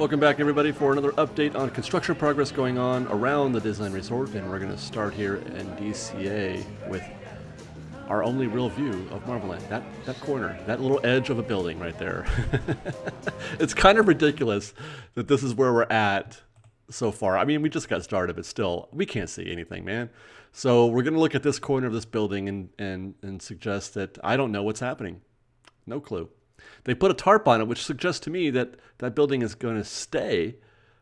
Welcome back, everybody, for another update on construction progress going on around the Disneyland Resort, and we're going to start here in DCA with our only real view of Marveland. That corner, that little edge of a building right there. It's kind of ridiculous that this is where we're at so far. I mean, we just got started, but still, we can't see anything, man. So we're going to look at this corner of this building and suggest that I don't know what's happening. No clue. They put a tarp on it, which suggests to me that that building is going to stay.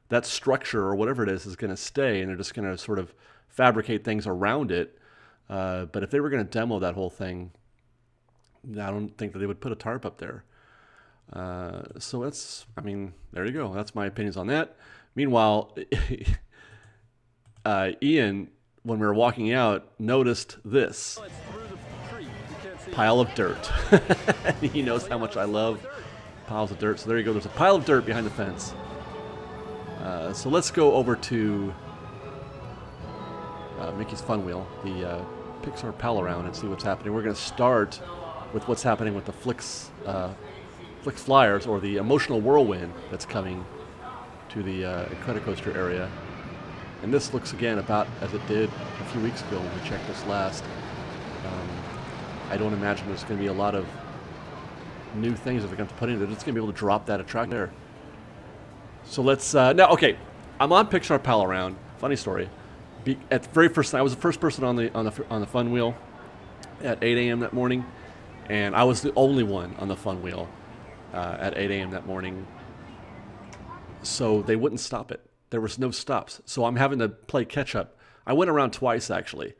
That structure or whatever it is going to stay, and they're just going to sort of fabricate things around it. But if they were going to demo that whole thing, I don't think that they would put a tarp up there. So that's, I mean, there you go. That's my opinions on that. Meanwhile, Ian, when we were walking out, noticed this pile of dirt. He knows how much I love piles of dirt. So there you go. There's a pile of dirt behind the fence. So let's go over to Mickey's Fun Wheel, the Pixar Pal Around, and see what's happening. We're going to start with what's happening with the Flix Flyers, or the Emotional Whirlwind that's coming to the Incredicoaster area. And this looks again about as it did a few weeks ago when we checked this last. I don't imagine there's going to be a lot of new things that they're going to put in. They're just going to be able to drop that attraction there. So let's now. Okay, I'm on Pixar Pal Around. Funny story. At the very first, I was the first person on the fun wheel at 8 a.m. that morning, and I was the only one on the fun wheel at 8 a.m. that morning. So they wouldn't stop it. There was no stops. So I'm having to play catch up. I went around twice actually.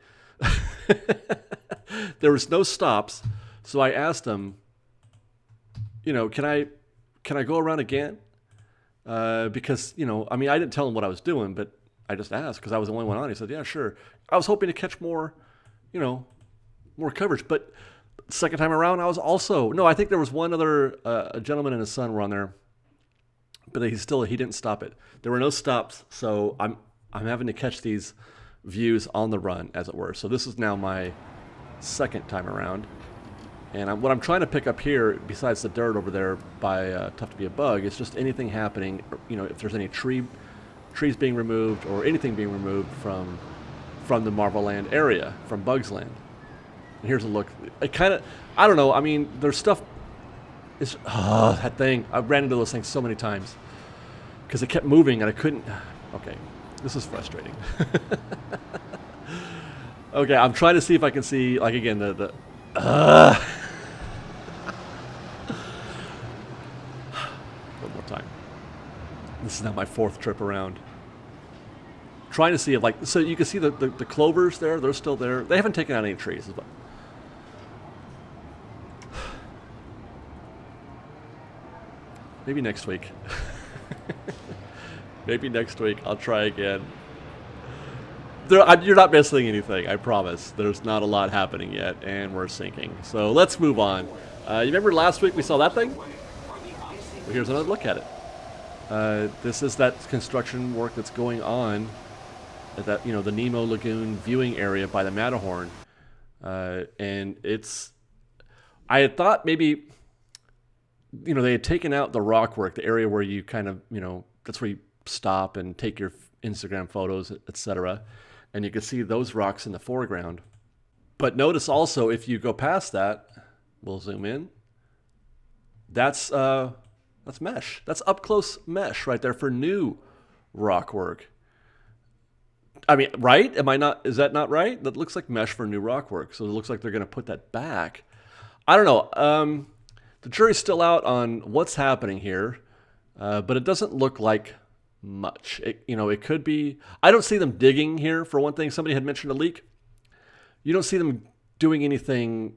There was no stops, so I asked him, you know, can I go around again? Because, you know, I mean, I didn't tell him what I was doing, but I just asked because I was the only one on. He said, yeah, sure. I was hoping to catch more, you know, more coverage. But second time around, I was also, no, I think there was one other, a gentleman and his son were on there, but he didn't stop it. There were no stops, so I'm having to catch these views on the run, as it were. So this is now my second time around, and what I'm trying to pick up here, besides the dirt over there by Tough to Be a Bug, is just anything happening. You know, if there's any trees being removed or anything being removed from the Marvel Land area, from Bugs Land. And here's a look. It kind of, I don't know. I mean, there's stuff. It's that thing. I've ran into those things so many times because it kept moving and I couldn't. Okay, this is frustrating. Okay, I'm trying to see if I can see, like, again, the one more time. This is now my fourth trip around. Trying to see if, like, so you can see the clovers there. They're still there. They haven't taken out any trees. Maybe next week. Maybe next week I'll try again. You're not missing anything, I promise. There's not a lot happening yet, and we're sinking. So let's move on. You remember last week we saw that thing? Well, here's another look at it. This is that construction work that's going on at that, you know, the Nemo Lagoon viewing area by the Matterhorn. And it's, I had thought maybe, you know, they had taken out the rock work, the area where you kind of, you know, that's where you stop and take your Instagram photos, etc. And you can see those rocks in the foreground. But notice also, if you go past that, we'll zoom in. That's mesh. That's up close mesh right there for new rock work. I mean, right? Am I not? Is that not right? That looks like mesh for new rock work. So it looks like they're going to put that back. I don't know. The jury's still out on what's happening here, but it doesn't look like much. It could be. I don't see them digging here, for one thing. Somebody had mentioned a leak. You don't see them doing anything,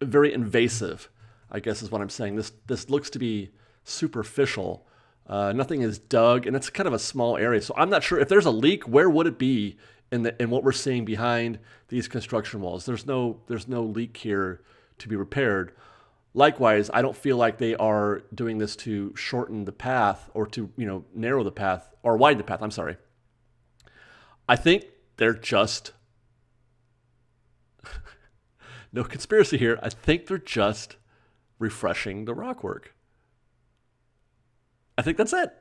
very invasive, I guess is what I'm saying. This looks to be superficial. Nothing is dug, and it's kind of a small area. So I'm not sure if there's a leak. Where would it be in what we're seeing behind these construction walls? There's no leak here to be repaired. Likewise, I don't feel like they are doing this to shorten the path or to narrow the path or widen the path. I'm sorry. I think they're just no conspiracy here. I think they're just refreshing the rock work. I think that's it.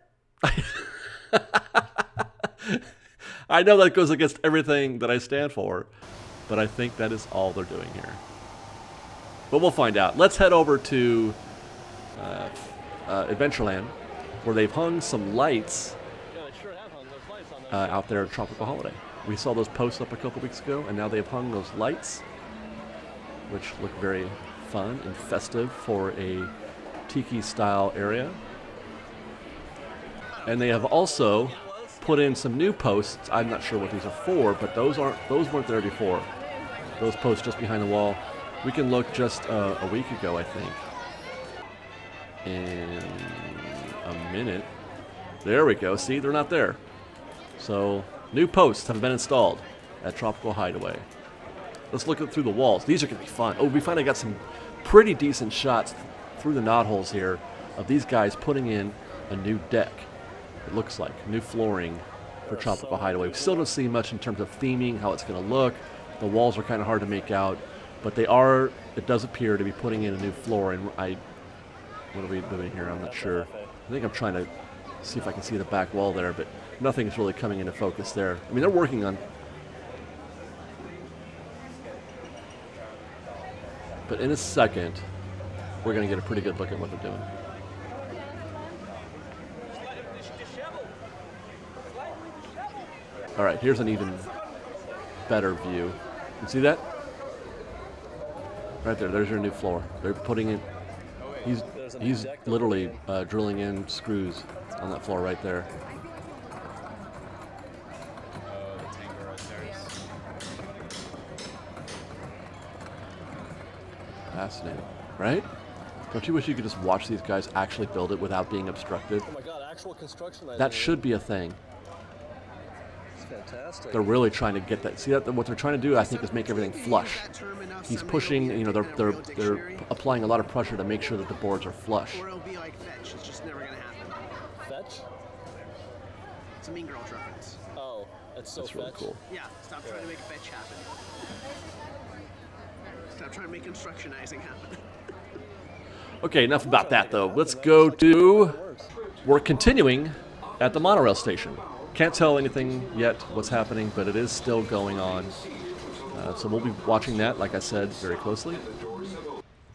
I know that goes against everything that I stand for, but I think that is all they're doing here. But we'll find out. Let's head over to Adventureland, where they've hung some lights out there at Tropical Holiday. We saw those posts up a couple weeks ago, and now they've hung those lights, which look very fun and festive for a tiki-style area. And they have also put in some new posts. I'm not sure what these are for, but those weren't there before. Those posts just behind the wall. We can look just a week ago, I think. In a minute. There we go. See, they're not there. So, new posts have been installed at Tropical Hideaway. Let's look through the walls. These are going to be fun. Oh, we finally got some pretty decent shots through the knotholes here of these guys putting in a new deck. It looks like new flooring for Tropical Hideaway. We still don't see much in terms of theming, how it's going to look. The walls are kind of hard to make out, but it does appear to be putting in a new floor. And what are we doing here? I'm not sure. I think I'm trying to see if I can see the back wall there, but nothing's really coming into focus there. I mean, they're working on. But in a second, we're going to get a pretty good look at what they're doing. All right, here's an even better view. You see that? Right there, there's your new floor. They're putting in, he's literally drilling in screws on that floor right there. Fascinating, right? Don't you wish you could just watch these guys actually build it without being obstructed? Oh my God, actual construction. That should be a thing. Fantastic. They're really trying to get that. See that what they're trying to do, I think, is make everything flush. He's pushing. You know, they're applying a lot of pressure to make sure that the boards are flush. Or it'll be like fetch. It's just never gonna happen. Fetch? It's a Mean Girls reference. Oh, that's so That's really cool. Yeah. Stop trying to make fetch happen. Stop trying to make constructionizing happen. Okay, enough about that though. Let's go to. We're continuing at the Monorail Station. Can't tell anything yet what's happening, but it is still going on. So we'll be watching that, like I said, very closely.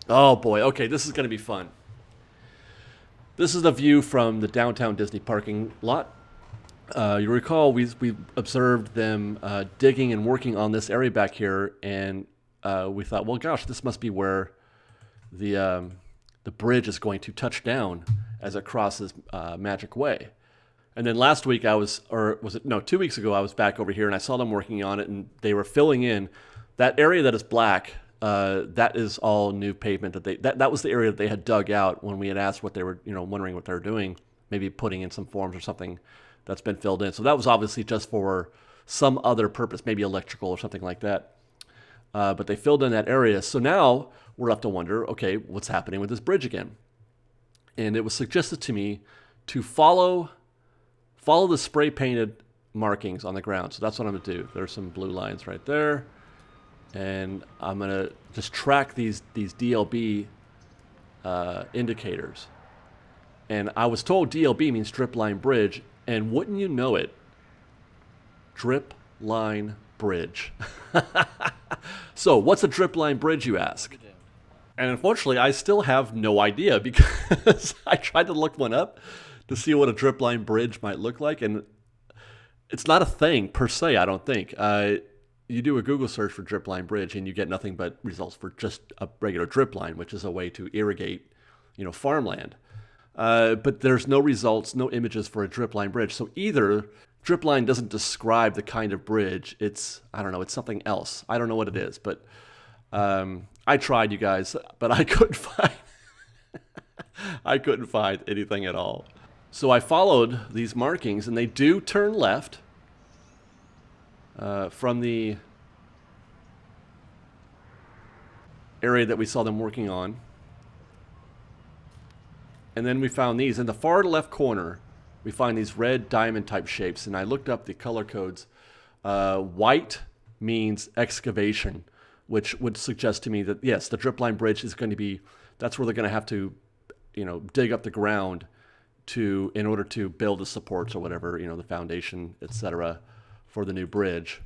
Oh boy, okay, this is going to be fun. This is the view from the downtown Disney parking lot. You recall we observed them digging and working on this area back here, and we thought, well, gosh, this must be where the bridge is going to touch down as it crosses Magic Way. And then last week 2 weeks ago, I was back over here and I saw them working on it, and they were filling in that area that is black. That is all new pavement that was the area that they had dug out when we had asked what they were, wondering what they were doing, maybe putting in some forms or something that's been filled in. So that was obviously just for some other purpose, maybe electrical or something like that. But they filled in that area. So now we're left to wonder, okay, what's happening with this bridge again? And it was suggested to me to follow the spray painted markings on the ground. So that's what I'm going to do. There's some blue lines right there. And I'm going to just track these DLB indicators. And I was told DLB means drip line bridge. And wouldn't you know it, drip line bridge. So what's a drip line bridge, you ask? And unfortunately, I still have no idea because I tried to look one up to see what a drip line bridge might look like, and it's not a thing per se, I don't think. You do a Google search for drip line bridge, and you get nothing but results for just a regular drip line, which is a way to irrigate, farmland. But there's no results, no images for a drip line bridge. So either drip line doesn't describe the kind of bridge. It's something else. I don't know what it is, but I tried, you guys, but I couldn't find anything at all. So I followed these markings, and they do turn left from the area that we saw them working on. And then we found these. In the far left corner, we find these red diamond type shapes, and I looked up the color codes. White means excavation, which would suggest to me that, yes, the drip line bridge is going to be, that's where they're going to have to, dig up the ground in order to build the supports or whatever, you know, the foundation, etc., for the new bridge.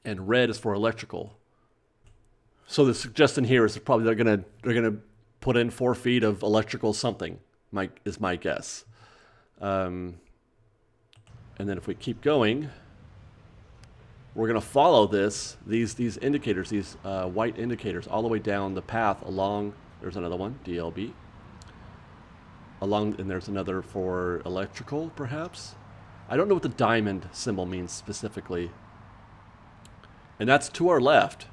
And red is for electrical. So the suggestion here is probably they're gonna put in 4 feet of electrical something. Is my guess. And then if we keep going, we're gonna follow these indicators, these white indicators, all the way down the path along. There's another one, DLB. And there's another for electrical, perhaps. I don't know what the diamond symbol means specifically. And that's to our left.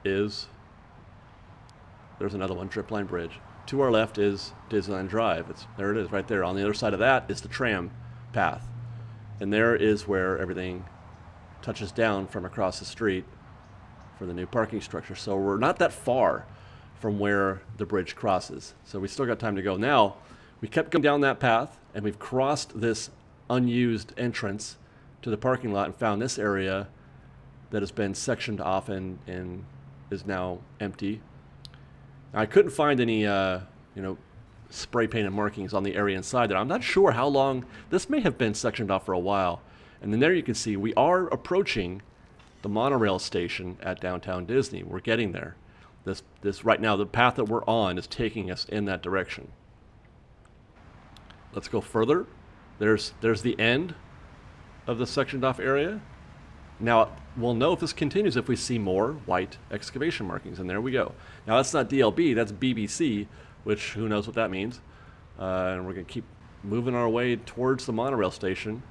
There's another one, Drip Line Bridge. To our left is Disneyland Drive. There it is, right there. On the other side of that is the tram path. And there is where everything touches down from across the street for the new parking structure. So we're not that far from where the bridge crosses. So we still got time to go. Now, we kept going down that path, and we've crossed this unused entrance to the parking lot and found this area that has been sectioned off and is now empty. Now, I couldn't find any, spray painted markings on the area inside there. I'm not sure how long. This may have been sectioned off for a while. And then there you can see we are approaching the monorail station at downtown Disney. We're getting there. This right now, the path that we're on is taking us in that direction. Let's go further. There's the end of the sectioned off area. Now, we'll know if this continues if we see more white excavation markings, and there we go. Now, that's not DLB, that's BBC, which who knows what that means. And we're going to keep moving our way towards the monorail station,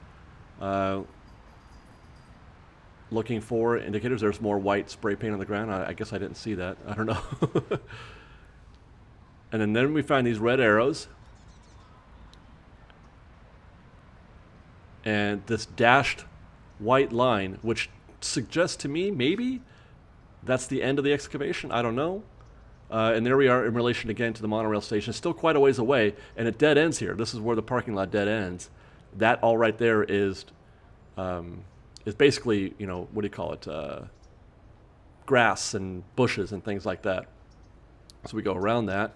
looking for indicators. There's more white spray paint on the ground. I guess I didn't see that. I don't know. And then we find these red arrows. And this dashed white line, which suggests to me maybe that's the end of the excavation. I don't know. And there we are in relation again to the monorail station. It's still quite a ways away, and it dead ends here. This is where the parking lot dead ends. That all right there is basically, what do you call it? Grass and bushes and things like that. So we go around that.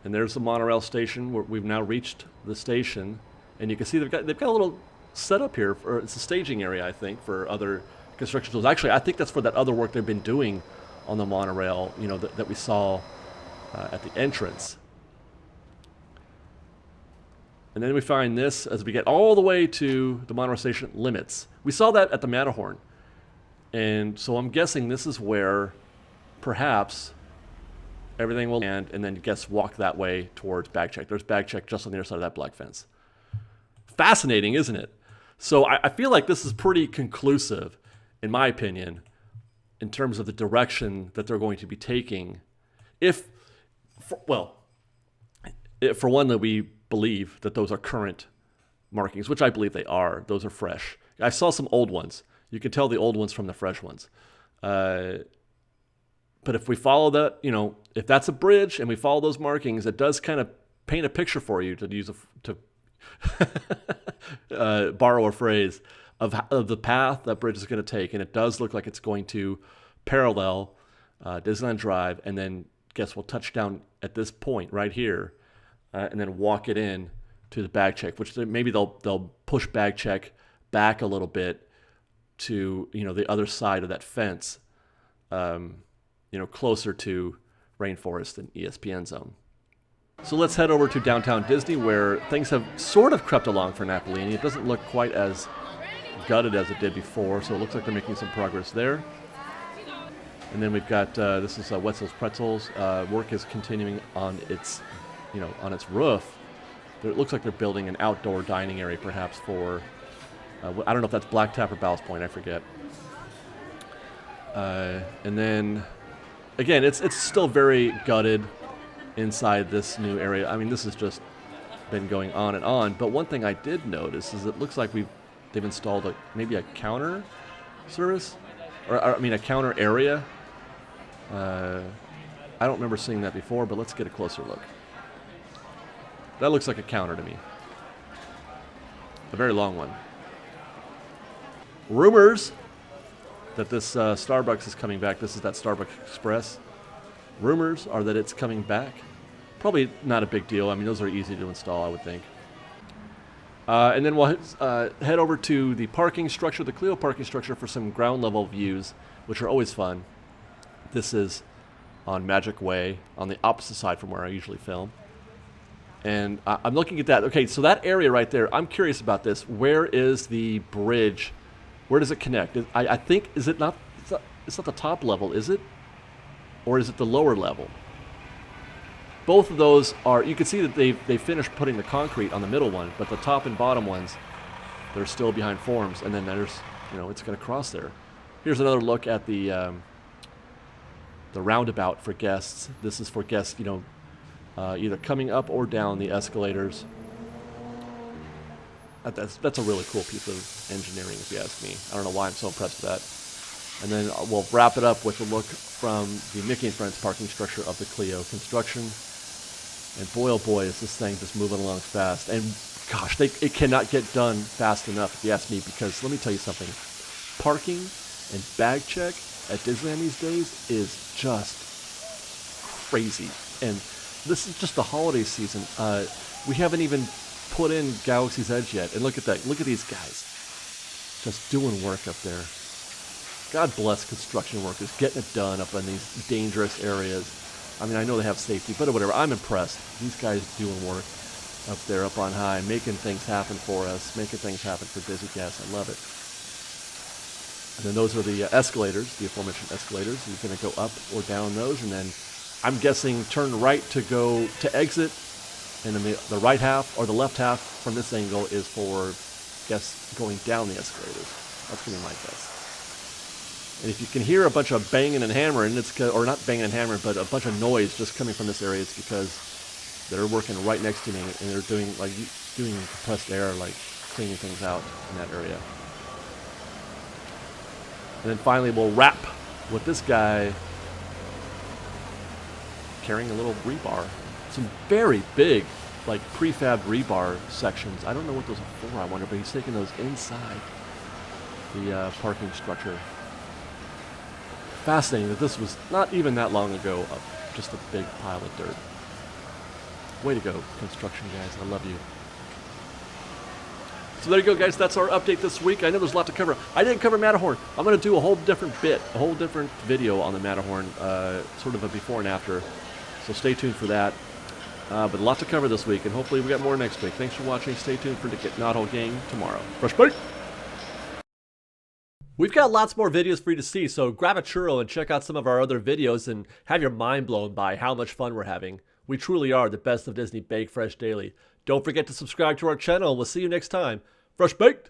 And there's the monorail station. We've now reached the station. And you can see they've got a little setup here. It's a staging area, I think, for other construction tools. Actually, I think that's for that other work they've been doing on the monorail, that we saw at the entrance. And then we find this as we get all the way to the monorail station limits. We saw that at the Matterhorn. And so I'm guessing this is where perhaps everything will land, and then guests walk that way towards bag check. There's bag check just on the other side of that black fence. Fascinating, isn't it? So I feel like this is pretty conclusive, in my opinion, in terms of the direction that they're going to be taking. For one, that we believe that those are current markings, which I believe they are. Those are fresh. I saw some old ones. You can tell the old ones from the fresh ones. But if we follow that, if that's a bridge and we follow those markings, it does kind of paint a picture for you, to use to borrow a phrase, of the path that bridge is going to take. And it does look like it's going to parallel Disneyland Drive, and then guess we'll touch down at this point right here, and then walk it in to the bag check, which maybe they'll push bag check back a little bit to the other side of that fence, closer to Rainforest and ESPN Zone. So let's head over to downtown Disney, where things have sort of crept along for Napolini. It doesn't look quite as gutted as it did before, so it looks like they're making some progress there. And then we've got this is Wetzel's Pretzels. Work is continuing on its roof. It looks like they're building an outdoor dining area, perhaps for I don't know if that's Black Tap or Ballast Point. I forget. And then again, it's still very gutted inside this new area. I mean, this has just been going on and on. But one thing I did notice is it looks like they've installed maybe a counter service, or a counter area. I don't remember seeing that before, but let's get a closer look. That looks like a counter to me. A very long one. Rumors that this Starbucks is coming back. This is that Starbucks Express. Rumors are that it's coming back. Probably not a big deal. I mean, those are easy to install, I would think. And then we'll head over to the parking structure, the Cleo parking structure, for some ground level views, which are always fun. This is on Magic Way, on the opposite side from where I usually film. And I'm looking at that. Okay, so that area right there, I'm curious about this. Where is the bridge? Where does it connect? I think, is it not, it's not the top level, is it? Or is it the lower level? Both of those are, you can see that they finished putting the concrete on the middle one, but the top and bottom ones, they're still behind forms, and then there's, you know, it's going to cross there. Here's another look at the roundabout for guests. This is for guests, you know, either coming up or down the escalators. That's a really cool piece of engineering, if you ask me. I don't know why I'm so impressed with that. And then we'll wrap it up with a look from the Mickey and Friends parking structure of the Cleo construction. And boy, oh boy, is this thing just moving along fast. And gosh, it cannot get done fast enough, if you ask me, because let me tell you something. Parking and bag check at Disneyland these days is just crazy. And this is just the holiday season. We haven't even put in Galaxy's Edge yet. And look at that. Look at these guys just doing work up there. God bless construction workers getting it done up in these dangerous areas. I mean, I know they have safety, but whatever. I'm impressed. These guys doing work up there, up on high, making things happen for us, making things happen for Disney guests. I love it. And then those are the escalators, the aforementioned escalators. You're going to go up or down those, and then I'm guessing turn right to go to exit, and then the right half or the left half from this angle is for guests going down the escalators. That's going to be my guess. And if you can hear a bunch of banging and hammering, or not banging and hammering, but a bunch of noise just coming from this area, it's because they're working right next to me, and they're doing compressed air, like cleaning things out in that area. And then finally, we'll wrap with this guy carrying a little rebar. Some very big, like prefab rebar sections. I don't know what those are for, I wonder, but he's taking those inside the parking structure. Fascinating that this was not even that long ago, just a big pile of dirt. Way to go, construction guys. I love you. So there you go, guys. That's our update this week. I know there's a lot to cover. I didn't cover Matterhorn. I'm going to do a whole different video on the Matterhorn, sort of a before and after. So stay tuned for that. But a lot to cover this week, and hopefully we got more next week. Thanks for watching. Stay tuned for the Knothole Gang tomorrow. Fresh bite! We've got lots more videos for you to see, so grab a churro and check out some of our other videos and have your mind blown by how much fun we're having. We truly are the best of Disney Baked Fresh Daily. Don't forget to subscribe to our channel. We'll see you next time. Fresh Baked!